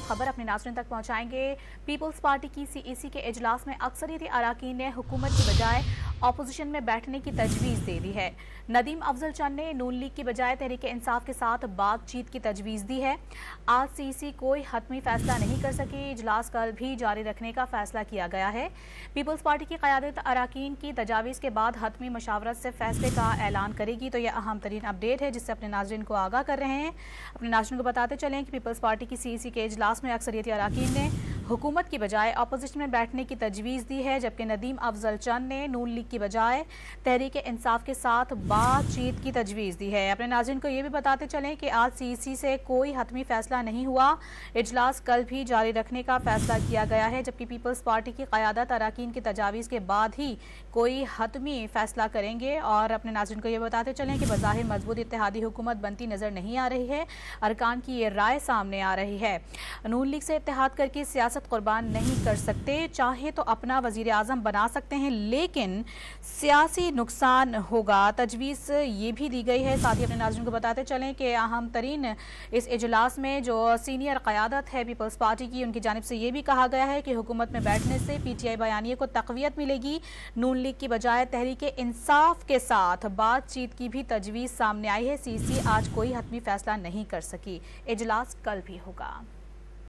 खबर अपने नाज़रीन तक पहुंचाएंगे। पीपल्स पार्टी की सीईसी के इजलास में अक्सरियती अराकीन ने हुकूमत की बजाय अपोजिशन में बैठने की तजवीज़ दे दी है। नदीम अफजल चंद ने नून लीग की बजाय तहरीक इंसाफ के साथ बातचीत की तजवीज़ दी है। आज सीईसी कोई हतमी फैसला नहीं कर सकी, इजलास कल भी जारी रखने का फैसला किया गया है। पीपल्स पार्टी की क़यादत अराकीन की तजावीज़ के बाद हतमी मशावरत से फैसले का ऐलान करेगी। तो यह अहम तरीन अपडेट है जिससे अपने नाज़रीन को आगाह कर रहे हैं। अपने नाज़रीन को बताते चलें कि पीपल्स पार्टी की सीईसी के इजलास में अक्सरियती अराकीन ने हुकूमत की बजाय अपोजिशन में बैठने की तजवीज़ दी है, जबकि नदीम अफजल चंद ने नून लीग की बजाय तहरीक इंसाफ के साथ बातचीत की तजवीज़ दी है। अपने नाज़रीन को ये भी बताते चलें कि आज सीईसी से कोई हतमी फैसला नहीं हुआ, इजलास कल भी जारी रखने का फैसला किया गया है, जबकि पीपल्स पार्टी की क़यादत अराकीन की तजावीज़ के बाद ही कोई हतमी फैसला करेंगे। और अपने नाज़रीन को ये बताते चलें कि बज़ाहिर मजबूत इत्तेहादी हुकूमत बनती नज़र नहीं आ रही है। अरकान की ये राय सामने आ रही है। नून लीग से इत्तेहाद करके सियासत कुर्बान नहीं कर सकते, चाहे तो अपना वज़ीर आज़म बना सकते हैं, लेकिन सियासी नुकसान होगा। तजवीज़ ये भी दी गई है। साथ ही अपने नाज़रीन को बताते चलें कि अहम तरीन इस इजलास में जो सीनियर क़यादत है पीपल्स पार्टी की, उनकी जानिब से ये भी कहा गया है कि हुकूमत में बैठने से PTI बयानिए को तक़वियत मिलेगी। नून लीग की बजाय तहरीक इंसाफ के साथ बातचीत की भी तजवीज़ सामने आई है। सीईसी आज कोई हतमी फैसला नहीं कर सकी, इजलास कल भी होगा।